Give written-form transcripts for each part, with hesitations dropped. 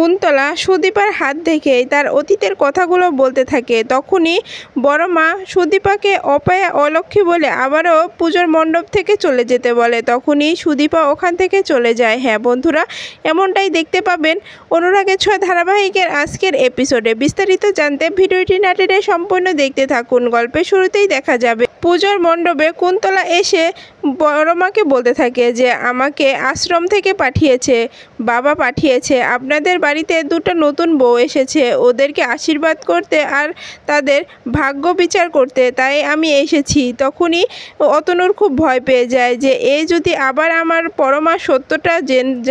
কুন্তলা সুদীপার হাত দেখেই তার অতীতের কথাগুলো বলতে থাকে। তখনই বড় মা সুদীপাকে অপায়া অলক্ষ্মী বলে আবারও পুজোর মণ্ডপ থেকে চলে যেতে বলে। তখনই সুদীপা ওখান থেকে চলে যায়। হ্যাঁ বন্ধুরা, এমনটাই দেখতে পাবেন অনুরাগের ছোঁয়া ধারাবাহিকের আজকের এপিসোডে। বিস্তারিত জানতে ভিডিওটি না টেনে সম্পূর্ণ দেখতে থাকুন। গল্পের শুরুতেই দেখা যাবে পুজোর মণ্ডপে কুন্তলা এসে বড় মাকে বলতে থাকে যে আমাকে আশ্রম থেকে পাঠিয়েছে, বাবা পাঠিয়েছে, আপনাদের বাড়িতে দুটো নতুন বউ এসেছে, ওদেরকে আশীর্বাদ করতে আর তাদের ভাগ্য বিচার করতে, তাই আমি এসেছি। তখনই অতনুর খুব ভয় পেয়ে যায় যে এই যদি আবার আমার পরমা সত্যটা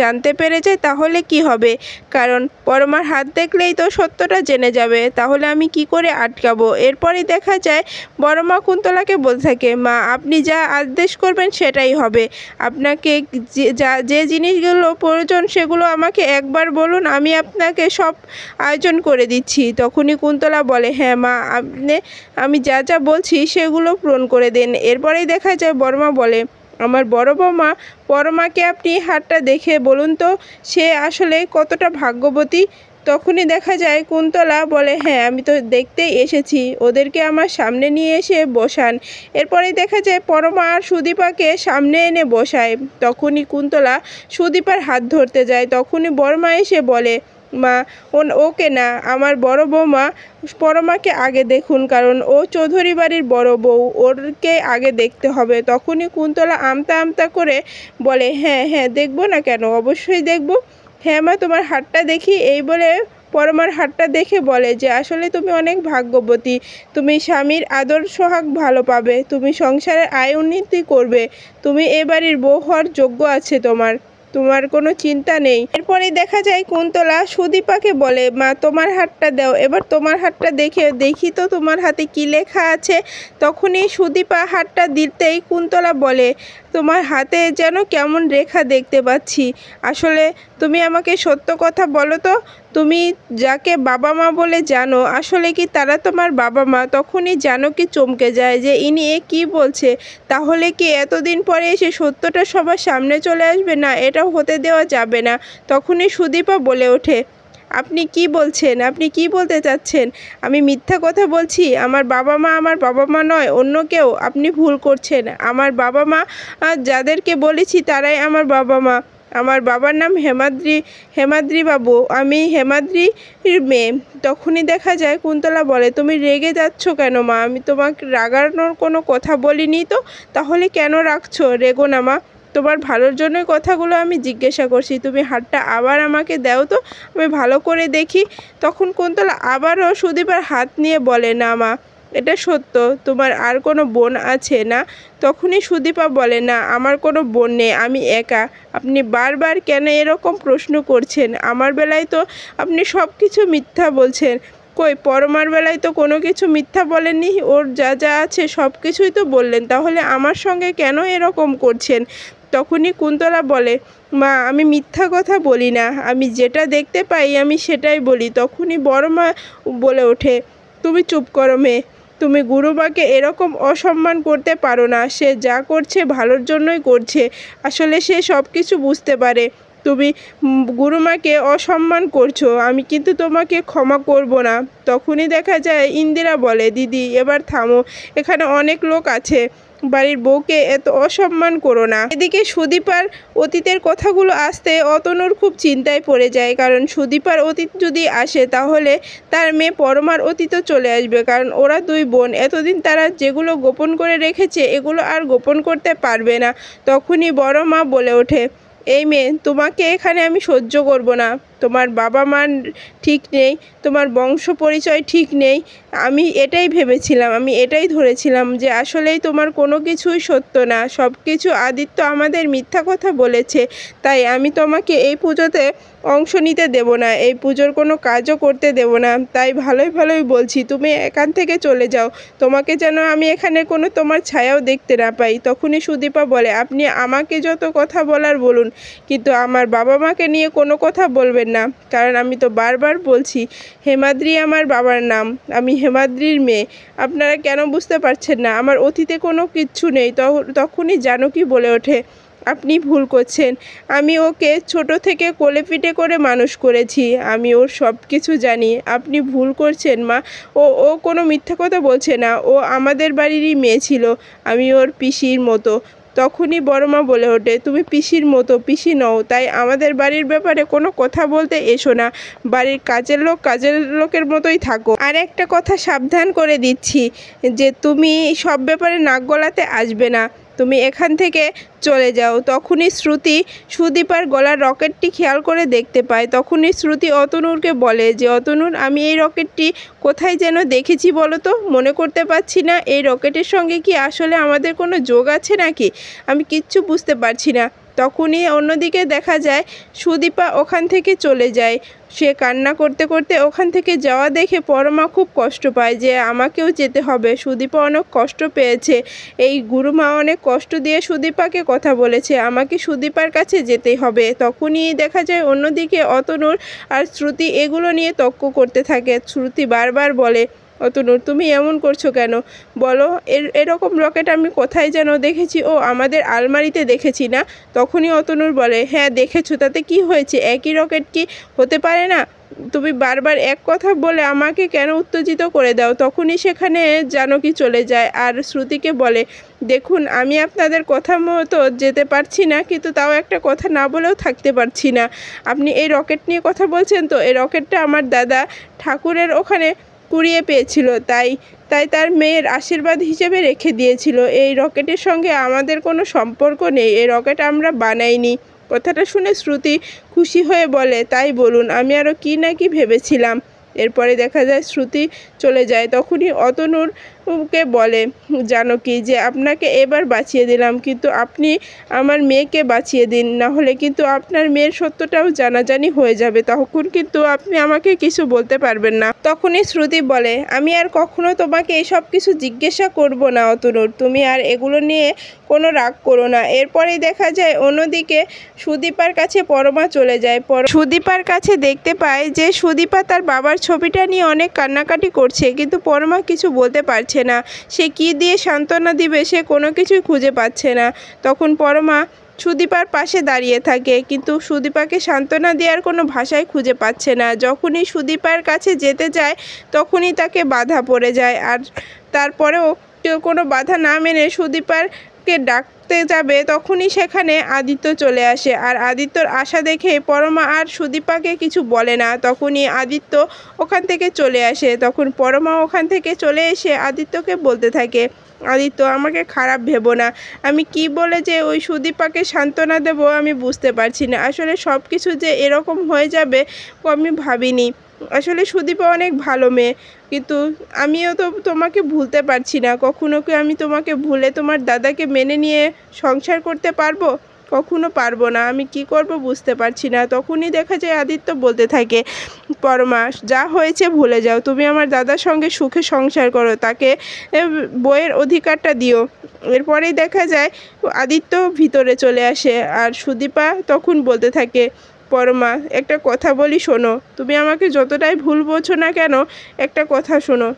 জানতে পেরে যায় তাহলে কি হবে, কারণ পরমার হাত দেখলেই তো সত্যটা জেনে যাবে, তাহলে আমি কি করে আটকাবো। এরপরই দেখা যায় বড় মা কুন্তলাকে বলতে থাকে, মা আপনি যা আদেশ করবেন সেটাই হবে, আপনাকে যে জিনিসগুলো প্রয়োজন সেগুলো আমাকে একবার বলুন, আমি আপনাকে সব আয়োজন করে দিচ্ছি। তখনই কুন্তলা বলে, হ্যাঁ মা, আমি যা যা বলছি সেগুলো পূরণ করে দেন। এরপরেই দেখা যায় বড়মা বলে, আমার বড় বৌমা পরমাকে আপনি হাতটা দেখে বলুন তো সে আসলে কতটা ভাগ্যবতী। তখনই দেখা যায় কুন্তলা বলে, হ্যাঁ আমি তো দেখতেই এসেছি, ওদেরকে আমার সামনে নিয়ে এসে বসান। এরপরেই দেখা যায় পরমা আর সুদীপাকে সামনে এনে বসায়। তখনই কুন্তলা সুদীপার হাত ধরতে যায়। তখনই বড়মা এসে বলে, মা ওকে না, আমার বড় বৌমা পরমাকে আগে দেখুন, কারণ ও চৌধুরী বাড়ির বড় বউ, ওরকে আগে দেখতে হবে। তখনই কুন্তলা আমতা আমতা করে বলে, হ্যাঁ হ্যাঁ দেখবো না কেন, অবশ্যই দেখবো। হ্যাঁ মা তোমার হাতটা দেখি। এই বলে পরমার হাতটা দেখে বলে যে আসলে তুমি অনেক ভাগ্যবতী, তুমি স্বামীর আদর সোহাগ ভালো পাবে, তুমি সংসারের আয় উন্নতি করবে, তুমি এ বাড়ির বউ হওয়ার যোগ্য আছে তোমার কোনো চিন্তা নেই। এরপরে দেখা যায় কুন্তলা সুদীপাকে বলে, মা তোমার হাতটা দাও, এবার তোমার হাতটা দেখি তো তোমার হাতে কি লেখা আছে। তখনই সুদীপা হাতটা দিতেই কুন্তলা বলে, তোমার হাতে যেন কেমন রেখা দেখতে পাচ্ছি, আসলে তুমি আমাকে সত্য কথা বলো তো, তুমি যাকে বাবা মা বলে জানো আসলে কি তারা তোমার বাবা মা। তখনই জানকী চমকে যায় যে ইনি এ কী বলছে, তাহলে কি এতদিন পরে এসে সত্যটা সবার সামনে চলে আসবে না, এটাও হতে দেওয়া যাবে না। তখনই সুদীপা বলে ওঠে, আপনি কি বলছেন, আপনি কি বলতে চাচ্ছেন, আমি মিথ্যা কথা বলছি, আমার বাবা মা নয় অন্য কেউ, আপনি ভুল করছেন, আমার বাবা মা যাদেরকে বলেছি তারাই আমার বাবা মা, আমার বাবার নাম হেমাদ্রি বাবু, আমি হেমাদ্রির মেয়ে। তখনই দেখা যায় কুন্তলা বলে, তুমি রেগে যাচ্ছ কেন মা, আমি তোমাকে রাগানোর কোনো কথা বলিনি তো, তাহলে কেন রাখছো, রেগো না মা, তোমার ভালোর জন্যই কথাগুলো আমি জিজ্ঞাসা করছি, তুমি হাতটা আবার আমাকে দাও তো আমি ভালো করে দেখি। তখন কুন্তলা আবারও সুদীপার হাত নিয়ে বলে, না মা এটা সত্য, তোমার আর কোনো বোন আছে না। তখনই সুদীপা বলে, না আমার কোনো বোন নেই, আমি একা। আপনি বারবার কেন এরকম প্রশ্ন করছেন, আমার বেলায় তো আপনি সব কিছু মিথ্যা বলছেন, কই পরমার বেলায় তো কোনো কিছু মিথ্যা বলেননি, ওর যা যা আছে সব কিছুই তো বললেন, তাহলে আমার সঙ্গে কেন এরকম করছেন। তখনই কুন্তলা বলে, মা আমি মিথ্যা কথা বলি না, আমি যেটা দেখতে পাই আমি সেটাই বলি। তখনই বড় মা বলে ওঠে, তুমি চুপ করো মেয়ে, তুমি গুরুমাকে এরকম অসম্মান করতে পারো না, সে যা করছে ভালোর জন্যই করছে, আসলে সে সব কিছু বুঝতে পারে, তুমি গুরুমাকে অসম্মান করছো, আমি কিন্তু তোমাকে ক্ষমা করব না। তখনই দেখা যায় ইন্দিরা বলে, দিদি এবার থামো, এখানে অনেক লোক আছে, বাড়ির বউকে এত অসম্মান করো না। এদিকে সুদীপার অতীতের কথাগুলো আসতে অতনুর খুব চিন্তায় পড়ে যায়, কারণ সুদীপার অতীত যদি আসে তাহলে তার মেয়ে পরমার অতীতও চলে আসবে, কারণ ওরা দুই বোন, এতদিন তারা যেগুলো গোপন করে রেখেছে এগুলো আর গোপন করতে পারবে না। তখনই বড় মা বলে ওঠে, এই মেয়ে তোমাকে এখানে আমি সহ্য করব না, তোমার বাবা মা ঠিক নেই, তোমার বংশ পরিচয় ঠিক নেই, আমি এটাই ভেবেছিলাম, আমি এটাই ধরেছিলাম যে আসলেই তোমার কোনো কিছুই সত্য না, সব কিছু আদিত্য আমাদের মিথ্যা কথা বলেছে, তাই আমি তোমাকে এই পুজোতে অংশ নিতে দেব না, এই পুজোর কোনো কাজও করতে দেব না, তাই ভালোই বলছি তুমি এখান থেকে চলে যাও, তোমাকে যেন আমি এখানে কোনো তোমার ছায়াও দেখতে না পাই। তখনই সুদীপা বলে, আপনি আমাকে যত কথা বলার বলুন, কিন্তু আমার বাবা মাকে নিয়ে কোনো কথা বলবেন না, কারণ আমি তো বারবার বলছি হেমাদ্রি আমার বাবার নাম, আমি হেমাদ্রির মেয়ে, আপনারা কেন বুঝতে পারছেন না, আমার অতীতে কোনো কিচ্ছু নেই। তখনই জানকী বলে ওঠে, আপনি ভুল করছেন। আমি ওকে ছোট থেকে কোলে পিঠে করে মানুষ করেছি। আমি ওর সব কিছু জানি। আপনি ভুল করছেন মা। ও ও কোনো মিথ্যা কথা বলছে না। ও আমাদের বাড়িরই মেয়ে ছিল। আমি ওর পিসির মতো। তখনই বড় মা বলে ওঠে, তুমি পিসির মতো, পিসি নও। তাই আমাদের বাড়ির ব্যাপারে কোনো কথা বলতে এসো না। বাড়ির কাজের লোক কাজের লোকের মতোই থাকো। আর একটা কথা সাবধান করে দিচ্ছি যে তুমি সব ব্যাপারে নাক গলাতে আসবে না। তুমি এখান থেকে চলে যাও। তখনই শ্রুতি সুদীপার গলার রকেটটি খেয়াল করে দেখতে পায়। তখনই শ্রুতি অতনুরকে বলে যে, অতনুর, আমি এই রকেটটি কোথায় যেন দেখেছি বলো তো, মনে করতে পারছি না। এই রকেটের সঙ্গে কি আসলে আমাদের কোনো যোগ আছে নাকি? আমি কিচ্ছু বুঝতে পারছি না। তখনই অন্যদিকে দেখা যায় সুদীপা ওখান থেকে চলে যায়। সে কান্না করতে করতে ওখান থেকে যাওয়া দেখে পরমা খুব কষ্ট পায় যে আমাকেও যেতে হবে। সুদীপা অনেক কষ্ট পেয়েছে। এই গুরুমা অনেক কষ্ট দিয়ে সুদীপাকে কথা বলেছে, আমাকে সুদীপার কাছে যেতেই হবে। তখনই দেখা যায় অন্যদিকে অতনুর আর শ্রুতি এগুলো নিয়ে তর্ক করতে থাকে। শ্রুতি বারবার বলে, অতনুর, তুমি এমন করছো কেন বলো? এরকম রকেট আমি কোথায় যেন দেখেছি। ও আমাদের আলমারিতে দেখেছি না? তখনই অতনুর বলে, হ্যাঁ দেখেছো, তাতে কি হয়েছে? একই রকেট কি হতে পারে না? তুমি বারবার এক কথা বলে আমাকে কেন উত্তেজিত করে দাও? তখনই সেখানে জানকী চলে যায় আর শ্রুতিকে বলে, দেখুন, আমি আপনাদের কথা মতো যেতে পারছি না, কিন্তু তাও একটা কথা না বলেও থাকতে পারছি না। আপনি এই রকেট নিয়ে কথা বলছেন তো? এই রকেটটা আমার দাদা ঠাকুরের ওখানে কুড়িয়ে পেয়েছিল, তাই তাই তার মেয়ের আশীর্বাদ হিসেবে রেখে দিয়েছিল। এই রকেটের সঙ্গে আমাদের কোনো সম্পর্ক নেই। এই রকেট আমরা বানাইনি। কথাটা শুনে শ্রুতি খুশি হয়ে বলে, তাই বলুন, আমি আরও কি না কি ভেবেছিলাম। এরপরে দেখা যায় শ্রুতি চলে যায়। তখনই অতনুরকে বলে জানকী যে, আপনাকে এবার বাঁচিয়ে দিলাম, কিন্তু আপনি আমার মেয়েকে বাঁচিয়ে দিন, না হলে কিন্তু আপনার মেয়ের সত্যটাও জানাজানি হয়ে যাবে। তখন কিন্তু আপনি আমাকে কিছু বলতে পারবেন না। তখনই শ্রুতি বলে, আমি আর কখনো তোমাকে এসব কিছু জিজ্ঞাসা করব না অতনুর, তুমি আর এগুলো নিয়ে কোনো রাগ করো না। এরপরেই দেখা যায় অন্যদিকে সুদীপার কাছে পরমা চলে যায়। সুদীপার কাছে দেখতে পায় যে সুদীপা তার বাবার ছবিটা নিয়ে অনেক কান্নাকাটি করছে, কিন্তু পরমা কিছু বলতে পারছে না। সে কি দিয়ে সান্ত্বনা দিবে, সে কোনো কিছুই খুঁজে পাচ্ছে না। তখন পরমা সুদীপার পাশে দাঁড়িয়ে থাকে, কিন্তু সুদীপাকে সান্ত্বনা দেওয়ার কোনো ভাষাই খুঁজে পাচ্ছে না। যখনই সুদীপার কাছে যেতে যায় তখনই তাকে বাধা পড়ে যায়। আর তারপরেও কেউ কোনো বাধা না মেনে সুদীপারকে ডাকতে যাবে, তখনই সেখানে আদিত্য চলে আসে। আর আদিত্যর আশা দেখে পরমা আর সুদীপাকে কিছু বলে না। তখনই আদিত্য ওখান থেকে চলে আসে। তখন পরমা ওখান থেকে চলে এসে আদিত্যকে বলতে থাকে, আদিত্য, আমাকে খারাপ ভেবো না। আমি কি বলে যে ওই সুদীপাকে সান্ত্বনা দেবো আমি বুঝতে পারছি না। আসলে সব কিছু যে এরকম হয়ে যাবে আমি ভাবিনি। আসলে সুদীপা অনেক ভালো মেয়ে, কিন্তু আমিও তো তোমাকে ভুলতে পারছি না। কখনো কি আমি তোমাকে ভুলে তোমার দাদাকে মেনে নিয়ে সংসার করতে পারবো? কখনো পারবো না। আমি কি করব বুঝতে পারছি না। তখনই দেখা যায় আদিত্য বলতে থাকে, পরমা, যা হয়েছে ভুলে যাও। তুমি আমার দাদার সঙ্গে সুখে সংসার করো, তাকে বইয়ের অধিকারটা দিও। এরপরেই দেখা যায় আদিত্য ভিতরে চলে আসে আর সুদীপা তখন বলতে থাকে, পরমা, একটা কথা বলি শোনো। তুমি আমাকে যতটাই ভুল বোঝো না কেন, একটা কথা শোনো।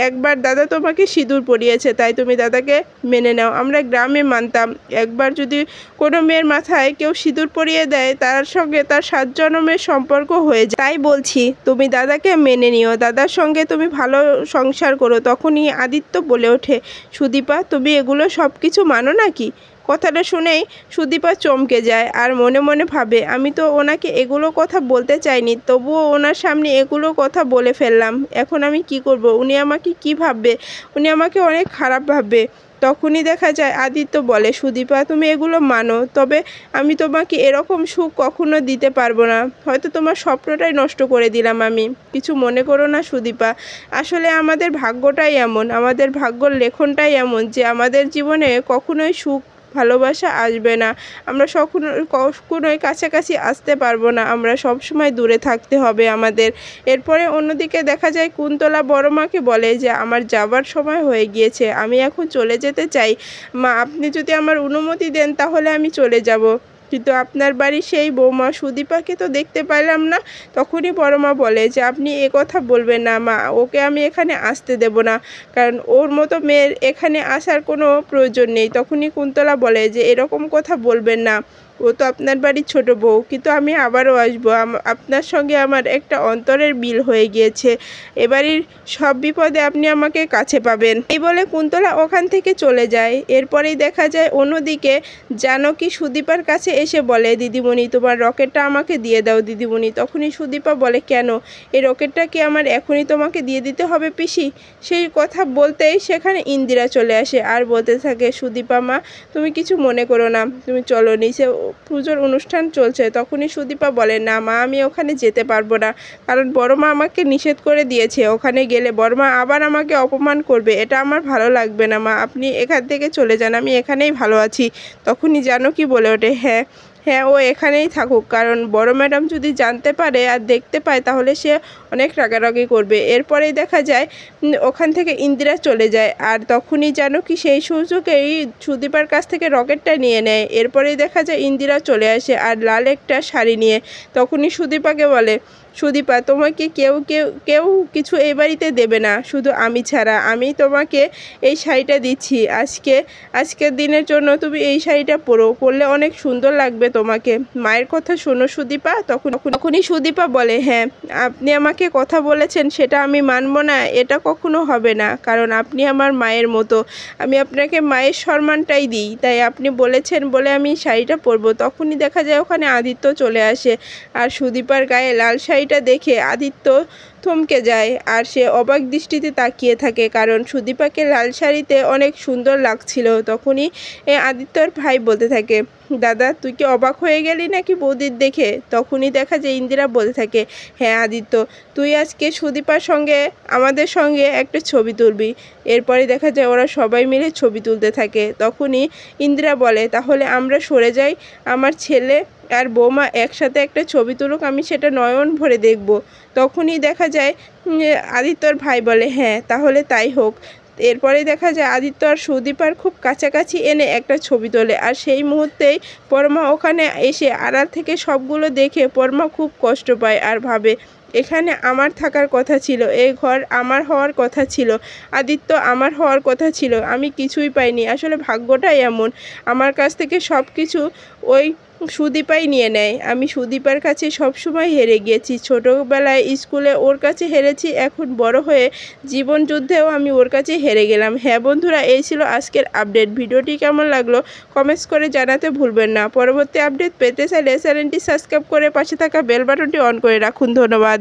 একবার দাদা তোমাকে সিঁদুর পরিয়েছে, তাই তুমি দাদাকে মেনে নাও। আমরা গ্রামে মানতাম, একবার যদি কোনো মেয়ের মাথায় কেউ সিঁদুর পরিয়ে দেয়, তার সঙ্গে তার 7 জন্মের সম্পর্ক হয়ে যায়। তাই বলছি, তুমি দাদাকে মেনে নিও, দাদার সঙ্গে তুমি ভালো সংসার করো। তখনই আদিত্য বলে ওঠে, সুদীপা, তুমি এগুলো সব কিছু মানো নাকি? কথাটা শুনেই সুদীপা চমকে যায় আর মনে মনে ভাবে, আমি তো ওনাকে এগুলো কথা বলতে চাইনি, তবুও ওনার সামনে এগুলো কথা বলে ফেললাম। এখন আমি কি করব? উনি আমাকে কি ভাববে? উনি আমাকে অনেক খারাপ ভাববে। তখনই দেখা যায় আদিত্য বলে, সুদীপা, তুমি এগুলো মানো, তবে আমি তোমাকে এরকম সুখ কখনো দিতে পারবো না। হয়তো তোমার স্বপ্নটাই নষ্ট করে দিলাম আমি। কিছু মনে করো না সুদীপা। আসলে আমাদের ভাগ্যটাই এমন, আমাদের ভাগ্যর লেখনটাই এমন যে আমাদের জীবনে কখনোই সুখ ভালোবাসা আসবে না। আমরা কখনোই কাছাকাছি আসতে পারবো না। আমরা সবসময় দূরে থাকতে হবে আমাদের। এরপরে অন্যদিকে দেখা যায় কুন্তলা বড় মাকে বলে যে, আমার যাবার সময় হয়ে গিয়েছে, আমি এখন চলে যেতে চাই। মা, আপনি যদি আমার অনুমতি দেন তাহলে আমি চলে যাব। কিন্তু আপনার বাড়ির সেই বৌমা সুদীপাকে তো দেখতে পাইলাম না। তখনই বড় মা বলে যে আপনি এ কথা বলবেন না মা, ওকে আমি এখানে আসতে দেব না, কারণ ওর মতো মেয়ের এখানে আসার কোনো প্রয়োজন নেই। তখনই কুন্তলা বলে যে এরকম কথা বলবেন না, ও তো আপনার বাড়ির ছোট বউ, কিন্তু আমি আবারও আসবো। আপনার সঙ্গে আমার একটা অন্তরের মিল হয়ে গিয়েছে, এবারের সব বিপদে আপনি আমাকে কাছে পাবেন। এই বলে কুন্তলা ওখান থেকে চলে যায়। এরপরেই দেখা যায় অন্যদিকে জানকী সুদীপার কাছে এসে বলে, দিদিমণি তোমার রকেটটা আমাকে দিয়ে দাও দিদিমণি। তখনই সুদীপা বলে, কেন, এই রকেটটা কি আমার এখনই তোমাকে দিয়ে দিতে হবে পিসি? সেই কথা বলতেই সেখানে ইন্দিরা চলে আসে আর বলতে থাকে, সুদীপা মা তুমি কিছু মনে করো না, তুমি চলো, নিচে পুজোর অনুষ্ঠান চলছে। তখনই সুদীপা বলে, না মা আমি ওখানে যেতে পারবো না, কারণ বড় মা আমাকে নিষেধ করে দিয়েছে, ওখানে গেলে বড় মা আবার আমাকে অপমান করবে, এটা আমার ভালো লাগবে না মা, আপনি এখান থেকে চলে যান, আমি এখানেই ভালো আছি। তখনই জানকী বলে ওঠে, হ্যাঁ হ্যাঁ ও এখানেই থাকুক, কারণ বড় ম্যাডাম যদি জানতে পারে আর দেখতে পায় তাহলে সে অনেক রাগারাগি করবে। এরপরেই দেখা যায় ওখান থেকে ইন্দিরা চলে যায়, আর তখনই জানকী সেই সুযোগেই সুদীপার কাছ থেকে রকেটটা নিয়ে নেয়। এরপরেই দেখা যায় ইন্দিরা চলে আসে আর লাল একটা শাড়ি নিয়ে। তখনই সুদীপাকে বলে, সুদীপা তোমাকে কেউ কেউ কেউ কিছু এই বাড়িতে দেবে না, শুধু আমি ছাড়া, আমি তোমাকে এই শাড়িটা দিচ্ছি আজকের দিনের জন্য, তুমি এই শাড়িটা পরলে অনেক সুন্দর লাগবে তোমাকে, মায়ের কথা শোনো সুদীপা। তখনই সুদীপা বলে, হ্যাঁ আপনি আমাকে কথা বলেছেন সেটা আমি মানব না, এটা কখনো হবে না, কারণ আপনি আমার মায়ের মতো, আমি আপনাকে মায়ের সম্মানটাই দিই, তাই আপনি বলেছেন বলে আমি শাড়িটা পরবো। তখনই দেখা যায় ওখানে আদিত্য চলে আসে, আর সুদীপার গায়ে লাল শাড়িটা দেখে আদিত্য থমকে যায় আর সে অবাক দৃষ্টিতে তাকিয়ে থাকে, কারণ সুদীপাকে লাল শাড়িতে অনেক সুন্দর লাগছিল। তখনই আদিত্যর ভাই বলতে থাকে, দাদা তুই কি অবাক হয়ে গেলি নাকি বৌদির দেখে? তখনই দেখা যায় ইন্দিরা বলতে থাকে, হ্যাঁ আদিত্য, তুই আজকে সুদীপার সঙ্গে আমাদের সঙ্গে একটা ছবি তুলবি। এরপরে দেখা যায় ওরা সবাই মিলে ছবি তুলতে থাকে। তখনই ইন্দিরা বলে, তাহলে আমরা সরে যাই, আমার ছেলে আর বৌমা একসাথে একটা ছবি তুলুক, আমি সেটা নয়ন ভরে দেখব। তখনই দেখা যায় আদিত্যর ভাই বলে, হ্যাঁ তাহলে তাই হোক। এরপরে দেখা যায় আদিত্য আর সুদীপার খুব কাছাকাছি এনে একটা ছবি তোলে, আর সেই মুহূর্তেই পরমা ওখানে এসে আড়াল থেকে সবগুলো দেখে পরমা খুব কষ্ট পায় আর ভাবে, এখানে আমার থাকার কথা ছিল, এই ঘর আমার হওয়ার কথা ছিল, আদিত্য আমার হওয়ার কথা ছিল, আমি কিছুই পাইনি, আসলে ভাগ্যটাই এমন, আমার কাছ থেকে সব কিছু ওই সুদীপাই নিয়ে নেয়, আমি সুদীপার কাছে সবসময় হেরে গিয়েছি, ছোটোবেলায় স্কুলে ওর কাছে হেরেছি, এখন বড় হয়ে জীবন যুদ্ধেও আমি ওর কাছে হেরে গেলাম। হ্যাঁ বন্ধুরা, এই ছিল আজকের আপডেট। ভিডিওটি কেমন লাগলো কমেন্টস করে জানাতে ভুলবেন না। পরবর্তী আপডেট পেতে চাইলে চ্যানেলটি সাবস্ক্রাইব করে পাশে থাকা বেল বাটনটি অন করে রাখুন। ধন্যবাদ।